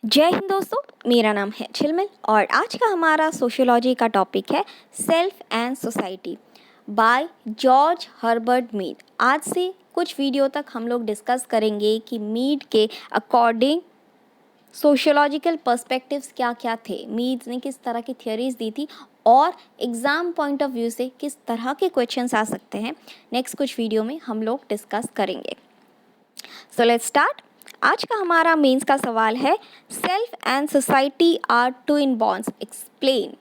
जय हिंद दोस्तों, मेरा नाम है झिलमिल और आज का हमारा सोशियोलॉजी का टॉपिक है self and society by George Herbert Mead. आज से कुछ वीडियो तक हम लोग डिस्कस करेंगे कि मीड के अकॉर्डिंग सोशियोलॉजिकल पर्सपेक्टिव्स क्या क्या थे, मीड ने किस तरह की थियोरीज दी थी और एग्ज़ाम पॉइंट ऑफ व्यू से किस तरह के क्वेश्चंस आ सकते हैं। नेक्स्ट कुछ वीडियो में हम लोग डिस्कस करेंगे। So let's start. आज का हमारा मेंस का सवाल है, self and society are twin bonds, explain.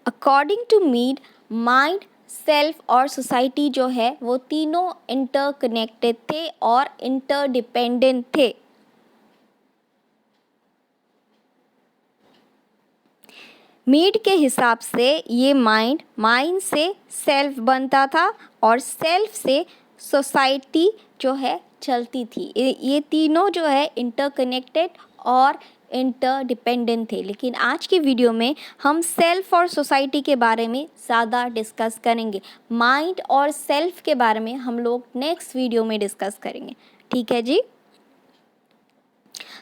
According to Mead, mind, self और सोसाइटी जो है वो तीनों इंटरकनेक्टेड थे और इंटरडिपेंडेंट थे। मीड के हिसाब से ये माइंड से सेल्फ बनता था और सेल्फ से सोसाइटी जो है चलती थी। ये तीनों जो है इंटरकनेक्टेड और इंटरडिपेंडेंट थे। लेकिन आज की वीडियो में हम सेल्फ और सोसाइटी के बारे में ज़्यादा डिस्कस करेंगे। माइंड और सेल्फ के बारे में हम लोग नेक्स्ट वीडियो में डिस्कस करेंगे। ठीक है जी।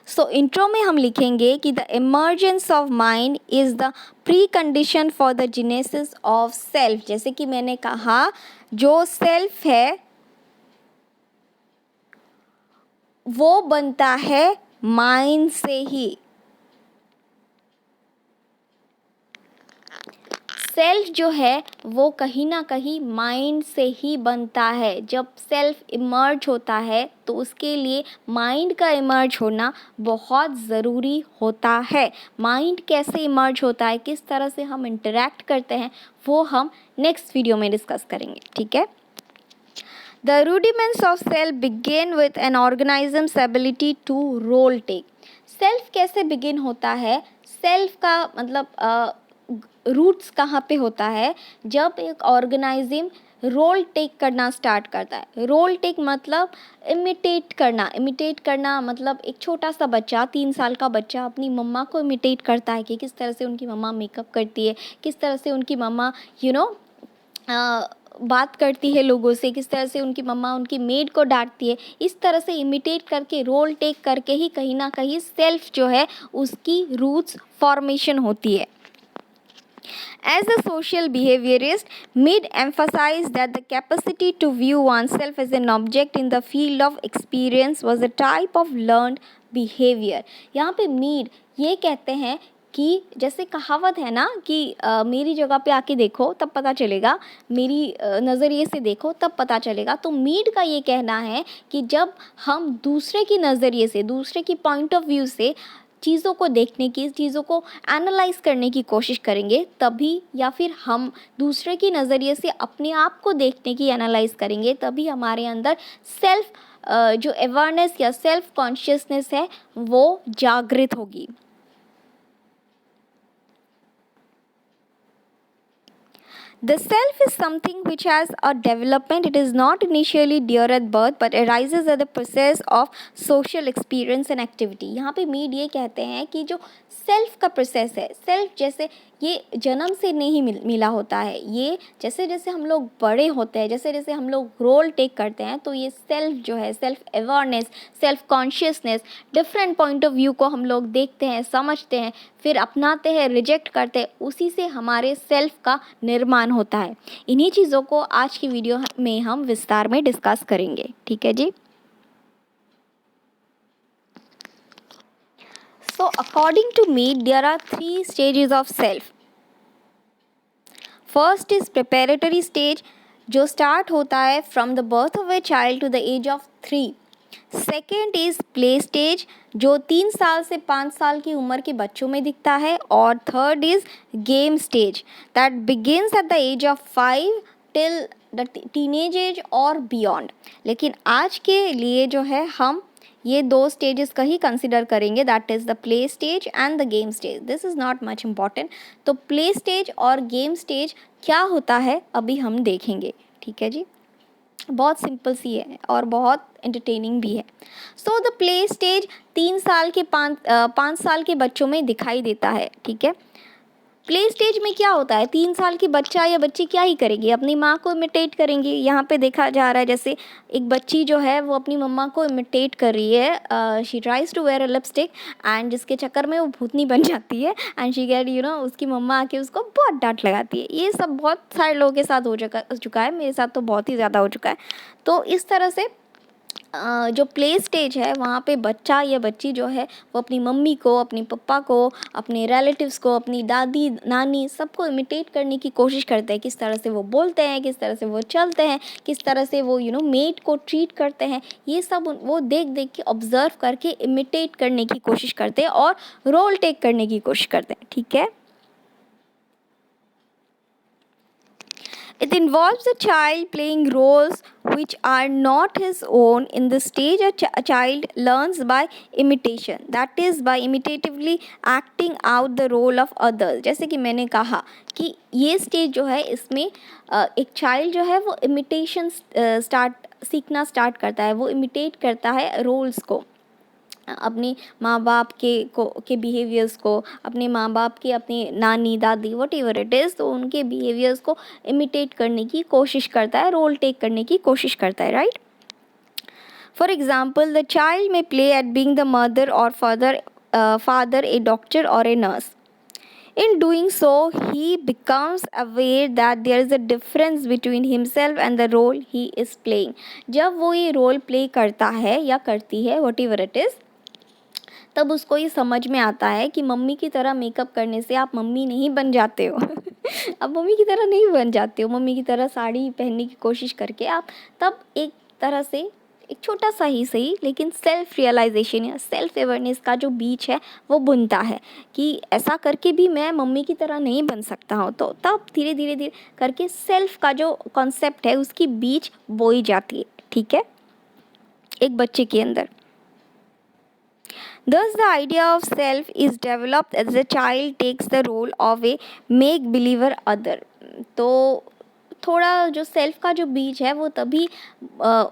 सो इंट्रो में हम लिखेंगे कि the emergence of mind is the pre condition for the genesis of self. जैसे कि मैंने कहा, जो सेल्फ है वो बनता है माइंड से ही। सेल्फ जो है वो कहीं ना कहीं माइंड से ही बनता है। जब सेल्फ इमर्ज होता है तो उसके लिए माइंड का इमर्ज होना बहुत ज़रूरी होता है। माइंड कैसे इमर्ज होता है, किस तरह से हम इंटरेक्ट करते हैं, वो हम नेक्स्ट वीडियो में डिस्कस करेंगे। ठीक है। The rudiments of cell begin with an organism's ability to role take. Self कैसे बिगिन होता है? सेल्फ का मतलब रूट्स कहाँ पे होता है? जब एक ऑर्गेनाइज्म रोल टेक करना स्टार्ट करता है। रोल टेक मतलब इमिटेट करना मतलब एक छोटा सा बच्चा, 3 साल का बच्चा अपनी मम्मा को इमिटेट करता है कि किस तरह से उनकी मम्मा मेकअप करती है, किस तरह से उनकी मम्मा बात करती है लोगों से, किस तरह से उनकी मम्मा उनकी मेड को डांटती है। इस तरह से इमिटेट करके, रोल टेक करके ही कहीं ना कहीं सेल्फ जो है उसकी रूट्स फॉर्मेशन होती है। As a social behaviorist, Mead emphasized that the capacity to view oneself as an object in the field of experience was a type of learned behavior. यहाँ पे मीड ये कहते हैं कि जैसे कहावत है ना कि मेरी जगह पे आके देखो तब पता चलेगा, मेरी नज़रिए से देखो तब पता चलेगा। तो मीड का ये कहना है कि जब हम दूसरे की नज़रिए से, दूसरे की पॉइंट ऑफ व्यू से चीज़ों को देखने की, चीज़ों को एनालाइज करने की कोशिश करेंगे तभी, या फिर हम दूसरे की नज़रिए से अपने आप को देखने की, एनालाइज करेंगे तभी हमारे अंदर सेल्फ जो अवेयरनेस या सेल्फ कॉन्शियसनेस है वो जागृत होगी। The self is something which has a development. It is not initially dear at birth but arises as the process of social experience and activity. यहाँ पे मीड ये कहते हैं कि जो सेल्फ का प्रोसेस है, सेल्फ जैसे ये जन्म से नहीं मिला होता है। ये जैसे जैसे हम लोग बड़े होते हैं, जैसे जैसे हम लोग रोल टेक करते हैं, तो ये सेल्फ जो है, self awareness, self consciousness, different point of view को हम लोग देखते हैं, समझते हैं, फिर अपनाते हैं, रिजेक्ट करते हैं, उसी से हमारे सेल्फ का निर्माण होता है। इन्हीं चीज़ों को आज की वीडियो में हम विस्तार में डिस्कस करेंगे। ठीक है जी। So according to Mead, there are 3 stages of self. First is preparatory stage, जो स्टार्ट होता है from the birth of a child to the age of 3. Second is play stage, जो 3 साल से 5 साल की उम्र के बच्चों में दिखता है। और third is game stage, that begins at the age of 5 till the teenage age और बियॉन्ड। लेकिन आज के लिए जो है हम ये 2 स्टेजेस का ही कंसिडर करेंगे, that is the play stage and the game stage. This is not much important. तो प्ले स्टेज और गेम स्टेज क्या होता है अभी हम देखेंगे। ठीक है जी। बहुत सिंपल सी है और बहुत एंटरटेनिंग भी है। सो द प्ले स्टेज 3 साल के 5 साल के बच्चों में दिखाई देता है। ठीक है। प्ले स्टेज में क्या होता है, 3 साल की बच्चा या बच्ची क्या ही करेगी, अपनी माँ को इमिटेट करेंगी। यहाँ पे देखा जा रहा है जैसे एक बच्ची जो है वो अपनी मम्मा को इमिटेट कर रही है, she tries to wear a lipstick and जिसके चक्कर में वो भूतनी बन जाती है एंड शी गेट उसकी मम्मा आके उसको बहुत डांट लगाती है। ये सब बहुत सारे लोगों के साथ हो चुका है, मेरे साथ तो बहुत ही ज़्यादा हो चुका है। तो इस तरह से जो प्ले स्टेज है वहाँ पे बच्चा या बच्ची जो है वो अपनी मम्मी को, अपने पापा को, अपने रिलेटिव्स को, अपनी दादी नानी सबको इमिटेट करने की कोशिश करते हैं। किस तरह से वो बोलते हैं, किस तरह से वो चलते हैं, किस तरह से वो मेड को ट्रीट करते हैं, ये सब वो देख देख के ऑब्जर्व करके इमिटेट करने की कोशिश करते हैं और रोल टेक करने की कोशिश करते हैं। ठीक है। It involves a child playing roles which are not his own. In this stage, a child learns by imitation, that is by imitatively acting out the role of others. जैसे कि मैंने कहा कि ये स्टेज जो है इसमें एक चाइल्ड जो है वो इमिटेशन सीखना स्टार्ट करता है, वो इमिटेट करता है रोल्स को, अपने माँ बाप के बिहेवियर्स को, अपने माँ बाप के, अपने नानी दादी वट एवर इट इज़, तो उनके बिहेवियर्स को इमिटेट करने की कोशिश करता है, रोल टेक करने की कोशिश करता है, right. For example, the child में play at being the mother और फादर ए डॉक्टर और a nurse. In doing so, he becomes aware that there is a difference between himself and the role he is playing. जब वो ये role play करता है या करती है whatever it is, तब उसको ये समझ में आता है कि मम्मी की तरह मेकअप करने से आप मम्मी नहीं बन जाते हो आप मम्मी की तरह नहीं बन जाते हो। मम्मी की तरह साड़ी पहनने की कोशिश करके आप तब एक तरह से एक छोटा सा ही सही लेकिन सेल्फ रियलाइजेशन या सेल्फ अवेयरनेस का जो बीज है वो बुनता है कि ऐसा करके भी मैं मम्मी की तरह नहीं बन सकता हूँ। तो तब धीरे धीरे करके सेल्फ का जो कॉन्सेप्ट है उसकी बीज बोई जाती है। ठीक है, एक बच्चे के अंदर। Thus, the idea of self is developed as the child takes the role of a make-believer other. तो थोड़ा जो सेल्फ का जो बीज है वो तभी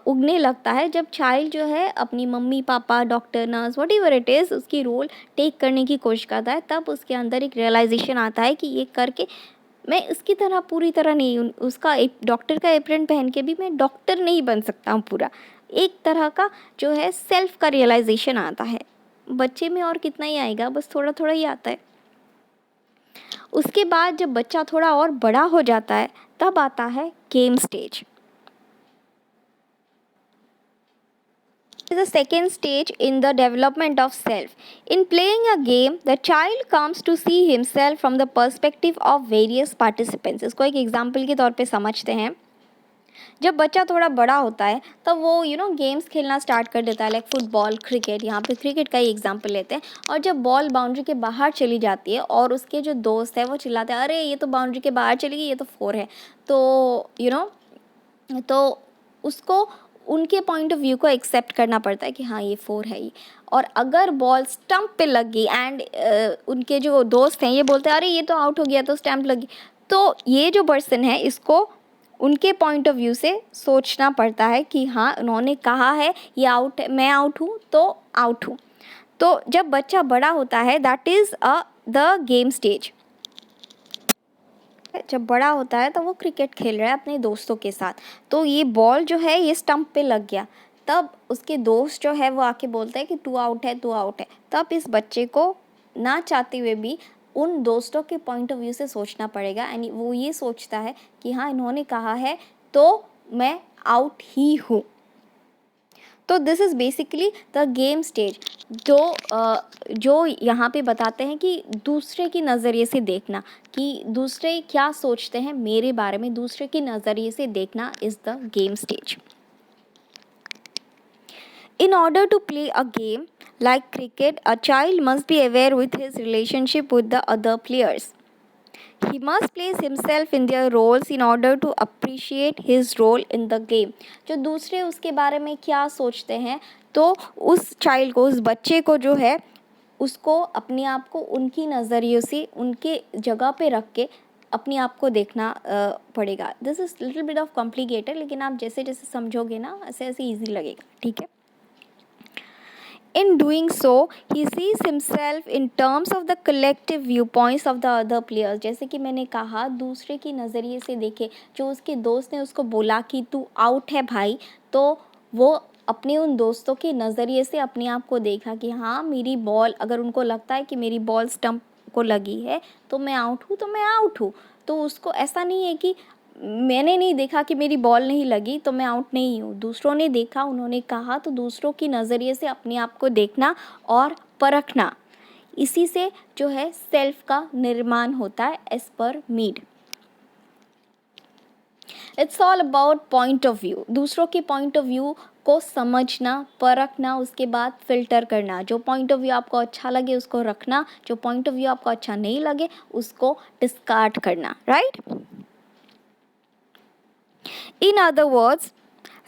उगने लगता है जब चाइल्ड जो है अपनी mummy papa doctor nurse what ever it is उसकी रोल टेक करने की कोशिश करता है। तब उसके अंदर एक रियलाइजेशन आता है कि ये करके मैं इसकी तरह पूरी तरह नहीं, उसका एक डॉक्टर का एप्रन पहन के भी मैं डॉक्टर नहीं बन सकता हूँ पूरा। एक तरह का जो है सेल्फ का रियलाइजेशन आता है। बच्चे में और कितना ही आएगा, बस थोड़ा थोड़ा ही आता है। उसके बाद जब बच्चा थोड़ा और बड़ा हो जाता है तब आता है game stage. Is the second stage in the development of self. In playing a game, the child comes to see himself from the perspective of various participants. इसको एक एग्जाम्पल के तौर पे समझते हैं। जब बच्चा थोड़ा बड़ा होता है तब वो गेम्स खेलना स्टार्ट कर देता है, लाइक फुटबॉल क्रिकेट। यहाँ पे क्रिकेट का ही एग्जांपल लेते हैं। और जब बॉल बाउंड्री के बाहर चली जाती है और उसके जो दोस्त है वो चिल्लाते हैं, अरे ये तो बाउंड्री के बाहर चली गई, ये तो 4 है। तो तो उसको उनके पॉइंट ऑफ व्यू को एक्सेप्ट करना पड़ता है कि हाँ ये 4 है ये। और अगर बॉल स्टंप पे लग गई एंड उनके जो दोस्त हैं ये बोलते हैं अरे ये तो आउट हो गया, तो स्टंप लगी, तो ये जो पर्सन है इसको उनके पॉइंट ऑफ व्यू से सोचना पड़ता है कि हाँ उन्होंने कहा है ये आउट है, मैं आउट हूँ तो आउट हूँ। तो जब बच्चा बड़ा होता है that is the game stage. जब बड़ा होता है तो वो क्रिकेट खेल रहा है अपने दोस्तों के साथ, तो ये बॉल जो है ये स्टंप पे लग गया। तब उसके दोस्त जो है वो आके बोलते हैं कि तू आउट है, तू आउट है। तब इस बच्चे को ना चाहते हुए भी उन दोस्तों के पॉइंट ऑफ व्यू से सोचना पड़ेगा एंड वो ये सोचता है कि हाँ इन्होंने कहा है तो मैं आउट ही हूँ। तो this is basically the game stage जो यहाँ पे बताते हैं कि दूसरे की नज़रिए से देखना कि दूसरे क्या सोचते हैं मेरे बारे में, दूसरे की नज़रिए से देखना is the game stage. In order to play a game like cricket, a child must be aware with his relationship with the other players. He must place himself in their roles in order to appreciate his role in the game. जो दूसरे उसके बारे में क्या सोचते हैं, तो उस चाइल्ड को, उस बच्चे को जो है उसको अपने आप को उनकी नज़रियों से उनके जगह पे रख के अपने आप को देखना पड़ेगा। This is little bit of complicated, लेकिन आप जैसे जैसे समझोगे ना ऐसे ऐसे ईजी लगेगा। ठीक है। In doing so, he sees himself in terms of the collective viewpoints of the other players. जैसे कि मैंने कहा, दूसरे की नज़रिए से देखे, जो उसके दोस्त ने उसको बोला कि तू आउट है भाई, तो वो अपने उन दोस्तों के नज़रिए से अपने आप को देखा कि हाँ, मेरी बॉल, अगर उनको लगता है कि मेरी बॉल स्टंप को लगी है तो मैं आउट हूँ, तो मैं आउट हूँ। तो उसको ऐसा नहीं है कि मैंने नहीं देखा कि मेरी बॉल नहीं लगी तो मैं आउट नहीं हूँ, दूसरों ने देखा, उन्होंने कहा, तो दूसरों की नज़रिए से अपने आप को देखना और परखना, इसी से जो है सेल्फ का निर्माण होता है as per Mead. It's all about point of view, दूसरों के पॉइंट ऑफ व्यू को समझना, परखना, उसके बाद फिल्टर करना। जो पॉइंट ऑफ व्यू आपको अच्छा लगे उसको रखना, जो पॉइंट ऑफ व्यू आपको अच्छा नहीं लगे उसको डिस्कार्ड करना, right? In other words,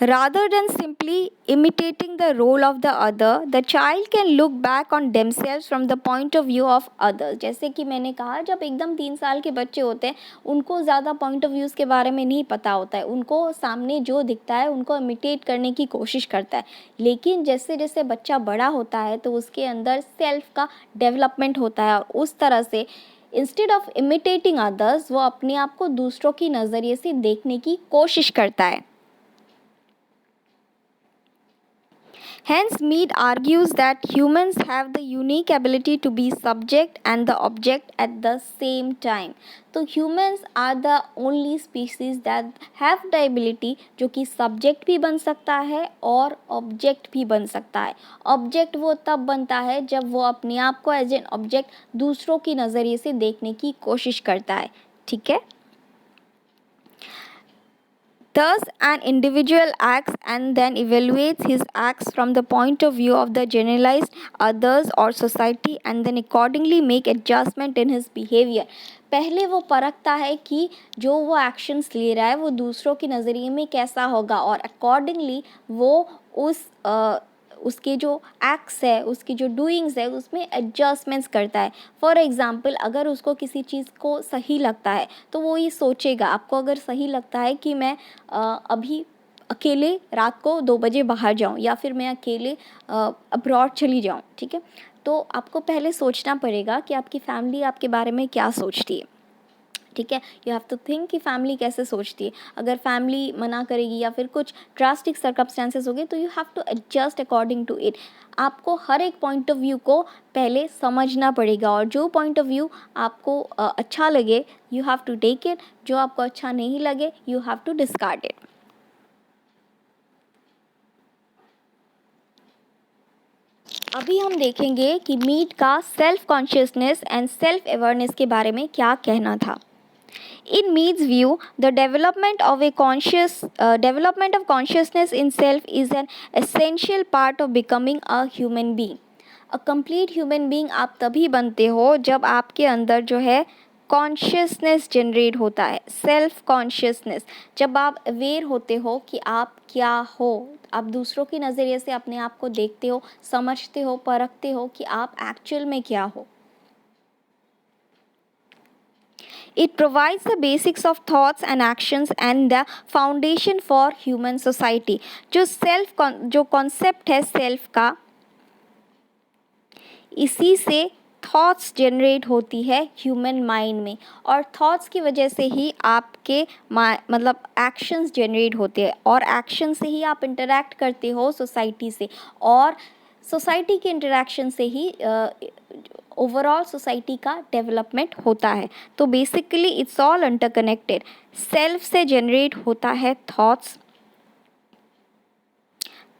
rather than simply imitating the role of the other, the child can look back on themselves from the point of view of others. जैसे कि मैंने कहा, जब एकदम 3 साल के बच्चे होते हैं, उनको ज़्यादा पॉइंट ऑफ व्यूज़ के बारे में नहीं पता होता है, उनको सामने जो दिखता है उनको इमिटेट करने की कोशिश करता है। लेकिन जैसे जैसे बच्चा बड़ा होता है तो उसके अंदर सेल्फ का डेवलपमेंट होता है, और उस तरह से इंस्टेड ऑफ इमिटेटिंग अदर्स, वो अपने आप को दूसरों की नज़रिए से देखने की कोशिश करता है। Hence, Mead argues that humans have the unique ability to be subject and the object at the same time. तो humans are the only species that have the ability, जो कि subject भी बन सकता है और object भी बन सकता है। Object वो तब बनता है जब वो अपने आप को as an object दूसरों की नज़रिए से देखने की कोशिश करता है, ठीक है? Thus, an individual acts and then evaluates his acts from the point of view of the generalized others or society, and then accordingly make adjustment in his behavior. पहले वो परखता है कि जो वो एक्शंस ले रहा है वो दूसरों के नज़रिए में कैसा होगा, और अकॉर्डिंगली वो उसके जो एक्ट्स है, उसकी जो डूइंग्स है, उसमें एडजस्टमेंट्स करता है। फॉर एग्ज़ाम्पल, अगर उसको किसी चीज़ को सही लगता है तो वो ये सोचेगा, आपको अगर सही लगता है कि मैं अभी अकेले रात को 2 बजे बाहर जाऊं, या फिर मैं अकेले अब्रॉड चली जाऊं, ठीक है, तो आपको पहले सोचना पड़ेगा कि आपकी फैमिली आपके बारे में क्या सोचती है, ठीक है? यू हैव टू थिंक कि फैमिली कैसे सोचती है। अगर फैमिली मना करेगी या फिर कुछ ड्रास्टिक सर्कमस्टेंसेस हो गए तो you have to adjust according to it. आपको हर एक पॉइंट ऑफ व्यू को पहले समझना पड़ेगा, और जो पॉइंट ऑफ व्यू आपको अच्छा लगे you have to take it, जो आपको अच्छा नहीं लगे you have to discard it. अभी हम देखेंगे कि मीड का self consciousness and self awareness के बारे में क्या कहना था। In Mead's view, the development of consciousness in self is an essential part of becoming a human being. A complete human being आप तभी बनते हो जब आपके अंदर जो है कॉन्शियसनेस जनरेट होता है, सेल्फ कॉन्शियसनेस। जब आप अवेयर होते हो कि आप क्या हो, आप दूसरों की नज़रिए से अपने आप को देखते हो, समझते हो, परखते हो कि आप एक्चुअल में क्या हो। It provides the basics of thoughts and actions and the foundation for human society. जो कॉन्सेप्ट है सेल्फ का, इसी से थॉट्स जनरेट होती है ह्यूमन माइंड में, और थॉट्स की वजह से ही आपके मतलब एक्शंस जनरेट होते हैं, और एक्शन से ही आप इंटरेक्ट करते हो सोसाइटी से, और सोसाइटी के इंटरेक्शन से ही ओवरऑल सोसाइटी का डेवलपमेंट होता है। तो basically it's all interconnected. Self से जनरेट होता है थॉट्स,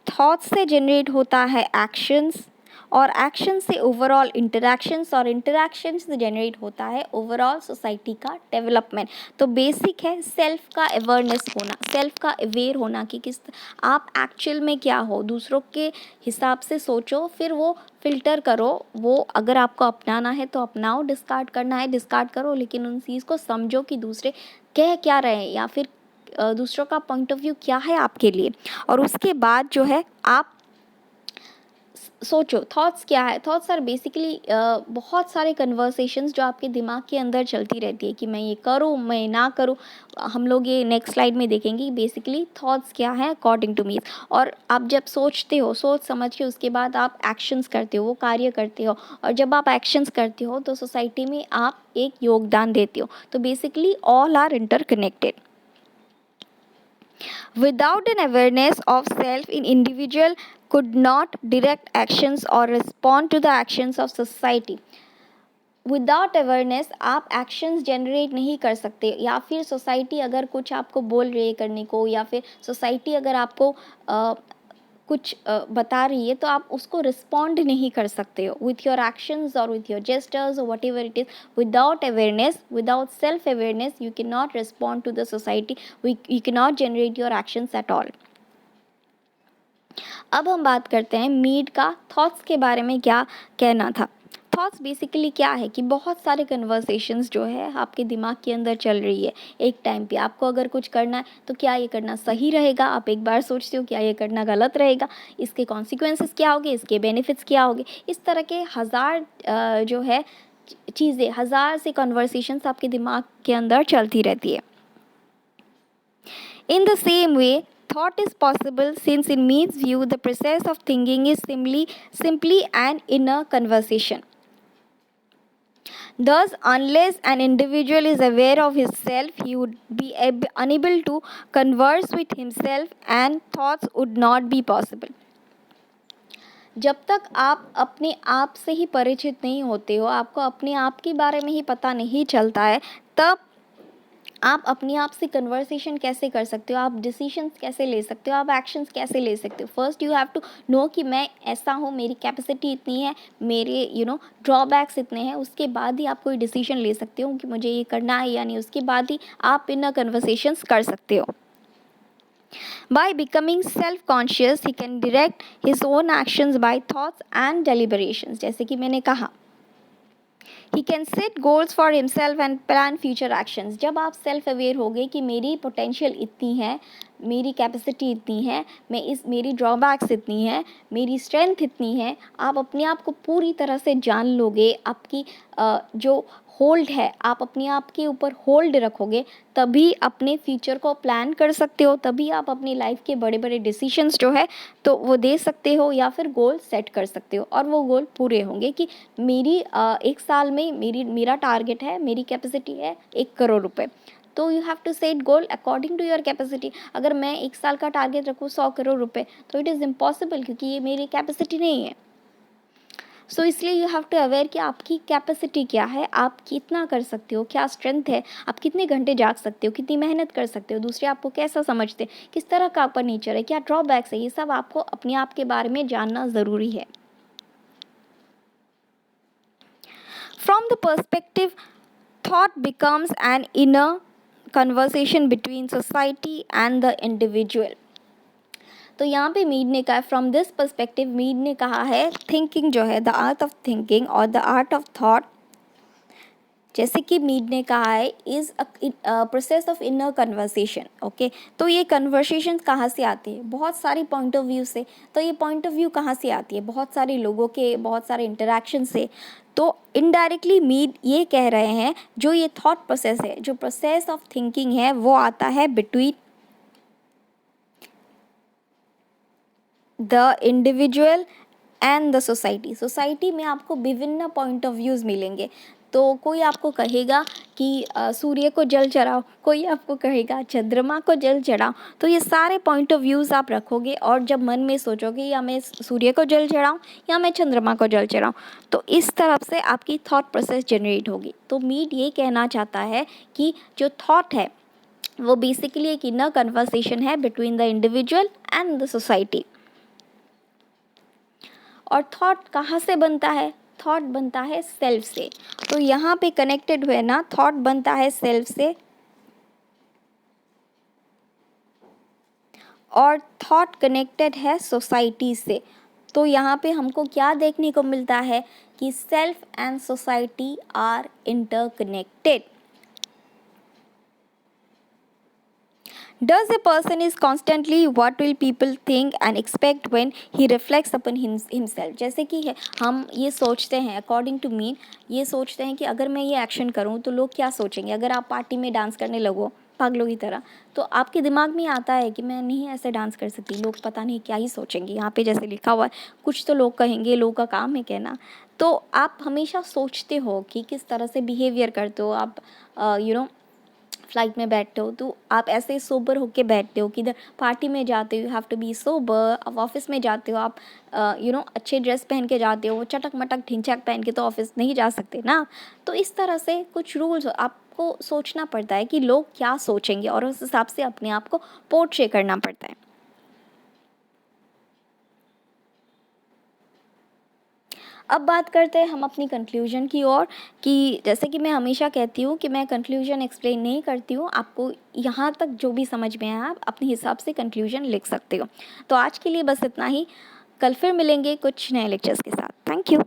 थॉट्स से जनरेट होता है एक्शंस, और एक्शन से ओवरऑल इंटरैक्शंस, और इंटरैक्शन से जनरेट होता है ओवरऑल सोसाइटी का डेवलपमेंट। तो बेसिक है सेल्फ का अवेयरनेस होना, सेल्फ का अवेयर होना कि किस आप एक्चुअल में क्या हो। दूसरों के हिसाब से सोचो, फिर वो फिल्टर करो, वो अगर आपको अपनाना है तो अपनाओ, डिस्कार्ड करना है डिस्कार्ड करो, लेकिन उन चीज़ को समझो कि दूसरे कह क्या रहे हैं, या फिर दूसरों का पॉइंट ऑफ व्यू क्या है आपके लिए, और उसके बाद जो है आप सोचो थॉट्स क्या है। थॉट्स आर बेसिकली बहुत सारे कन्वर्सेशंस जो आपके दिमाग के अंदर चलती रहती है कि मैं ये करूँ, मैं ना करूँ। हम लोग ये नेक्स्ट स्लाइड में देखेंगे कि बेसिकली थॉट्स क्या है अकॉर्डिंग टू मी। और आप जब सोचते हो, सोच समझ के उसके बाद आप एक्शंस करते हो, वो कार्य करते हो, और जब आप एक्शंस करते हो तो सोसाइटी में आप एक योगदान देते हो। तो basically all are interconnected. Without an awareness of self, an individual could not direct actions or respond to the actions of society. Without awareness आप एक्शंस जनरेट नहीं कर सकते, या फिर सोसाइटी अगर कुछ आपको बोल रही है करने को, या फिर सोसाइटी अगर आपको कुछ बता रही है तो आप उसको रिस्पॉन्ड नहीं कर सकते हो विथ योर एक्शंस और विथ योर जेस्टर्स और whatever it is. Without awareness, without self awareness, you can not respond to the society, you can not generate your actions at all. अब हम बात करते हैं मीड का thoughts के बारे में क्या कहना था। थॉट्स बेसिकली क्या है कि बहुत सारे कन्वर्सेशंस जो है आपके दिमाग के अंदर चल रही है एक टाइम पे। आपको अगर कुछ करना है तो क्या ये करना सही रहेगा, आप एक बार सोचते हो क्या ये करना गलत रहेगा, इसके कॉन्सिक्वेंसेस क्या होंगे, इसके बेनिफिट्स क्या होंगे। इस तरह के हज़ार जो है चीज़ें, हज़ार से कन्वर्सेशंस आपके दिमाग के अंदर चलती रहती है। In the same way, thought is possible since in Mead's view, the process of thinking is simply an inner conversation. Thus, unless an individual is aware of his self, he would be unable to converse with himself and thoughts would not be possible. जब तक आप अपने आप से ही परिचित नहीं होते हो, आपको अपने आप के बारे में ही पता नहीं चलता है, तब आप अपने आप से कन्वर्सेशन कैसे कर सकते हो, आप डिसीजंस कैसे ले सकते हो, आप एक्शंस कैसे ले सकते हो। First you have to know कि मैं ऐसा हूँ, मेरी कैपेसिटी इतनी है, मेरे ड्रॉबैक्स इतने हैं, उसके बाद ही आप कोई डिसीजन ले सकते हो कि मुझे ये करना है या नहीं। उसके बाद ही आप इन कन्वर्सेशंस कर सकते हो। By becoming self-conscious, he can direct his own actions by thoughts and deliberations. जैसे कि मैंने कहा, He can set goals for himself and plan future actions. जब आप सेल्फ अवेयर हो गए कि मेरी पोटेंशियल इतनी है, मेरी कैपेसिटी इतनी है, मेरी ड्रॉबैक्स इतनी है, मेरी स्ट्रेंथ इतनी है, आप अपने आप को पूरी तरह से जान लोगे, आपकी जो होल्ड है आप अपने आप के ऊपर होल्ड रखोगे, तभी अपने फ्यूचर को प्लान कर सकते हो, तभी आप अपनी लाइफ के बड़े बड़े डिसीजंस जो है तो वो दे सकते हो, या फिर गोल सेट कर सकते हो और वो गोल पूरे होंगे। कि मेरी एक साल में मेरा टारगेट है, मेरी कैपेसिटी है 1 करोड़ रुपए, तो you have to set goal according to your capacity. अगर मैं एक साल का टारगेट रखूँ 100 करोड़ रुपए, तो इट इज़ इम्पॉसिबल, क्योंकि ये मेरी कैपेसिटी नहीं है। सो इसलिए यू हैव टू अवेयर कि आपकी कैपेसिटी क्या है, आप कितना कर सकते हो, क्या स्ट्रेंथ है, आप कितने घंटे जाग सकते हो, कितनी मेहनत कर सकते हो, दूसरे आपको कैसा समझते हैं, किस तरह का आपका नेचर है, क्या ड्रॉबैक्स है, ये सब आपको अपने आप के बारे में जानना ज़रूरी है। From the perspective thought becomes an inner conversation between society and the individual. तो यहाँ पे मीड ने कहा, फ्रॉम दिस पर्सपेक्टिव मीड ने कहा है थिंकिंग जो है, द आर्ट ऑफ थिंकिंग और द आर्ट ऑफ थॉट, जैसे कि मीड ने कहा है, is a process of inner conversation. Okay, तो ये कन्वर्सेशन कहाँ से आती है? बहुत सारी पॉइंट ऑफ व्यू से। तो ये पॉइंट ऑफ व्यू कहाँ से आती है? बहुत सारे लोगों के, बहुत सारे इंटरेक्शन से। तो इनडायरेक्टली मीड ये कह रहे हैं जो ये थॉट प्रोसेस है, जो प्रोसेस ऑफ थिंकिंग है, वो आता है between the individual and the society. Society में आपको विभिन्न पॉइंट ऑफ व्यूज़ मिलेंगे। तो कोई आपको कहेगा कि सूर्य को जल चढ़ाओ, कोई आपको कहेगा चंद्रमा को जल चढ़ाओ। तो ये सारे पॉइंट ऑफ व्यूज़ आप रखोगे और जब मन में सोचोगे या मैं सूर्य को जल चढ़ाऊँ या मैं चंद्रमा को जल चढ़ाऊँ, तो इस तरफ से आपकी थॉट प्रोसेस जनरेट होगी। तो मीड ये कहना चाहता है कि जो थॉट है वो बेसिकली एक इनर कन्वर्सेशन है between the individual and the society. और थॉट कहाँ से बनता है? थॉट बनता है सेल्फ से। तो यहाँ पे कनेक्टेड हुए ना, थॉट बनता है सेल्फ से और थॉट कनेक्टेड है सोसाइटी से। तो यहाँ पे हमको क्या देखने को मिलता है कि self and society are interconnected. Does a person is constantly what will people think and expect when he reflects upon himself? जैसे कि हम ये सोचते हैं, अकॉर्डिंग टू मी ये सोचते हैं कि अगर मैं ये एक्शन करूँ तो लोग क्या सोचेंगे। अगर आप पार्टी में डांस करने लगो पागलों की तरह, तो आपके दिमाग में आता है कि मैं नहीं ऐसे डांस कर सकती, लोग पता नहीं क्या ही सोचेंगे। यहाँ पे जैसे लिखा हुआ है, कुछ तो लोग कहेंगे, लोगों का काम है कहना। तो आप हमेशा सोचते हो कि किस तरह से बिहेवियर करते हो आप। फ्लाइट में बैठते हो तो आप ऐसे सोबर होके बैठते हो, किधर पार्टी में जाते हो you have to be sober. अब ऑफिस में जाते हो आप अच्छे ड्रेस पहन के जाते हो, वो चटक मटक ढिंचैक पहन के तो ऑफिस नहीं जा सकते ना। तो इस तरह से कुछ रूल्स आपको सोचना पड़ता है कि लोग क्या सोचेंगे, और उस हिसाब से अपने आप को पोर्ट्रे करना पड़ता है। अब बात करते हैं हम अपनी कंक्लूजन की ओर, कि जैसे कि मैं हमेशा कहती हूँ कि मैं कंक्लूजन एक्सप्लेन नहीं करती हूँ आपको। यहाँ तक जो भी समझ में आया आप अपने हिसाब से कंक्लूजन लिख सकते हो। तो आज के लिए बस इतना ही। कल फिर मिलेंगे कुछ नए लेक्चर्स के साथ। Thank you.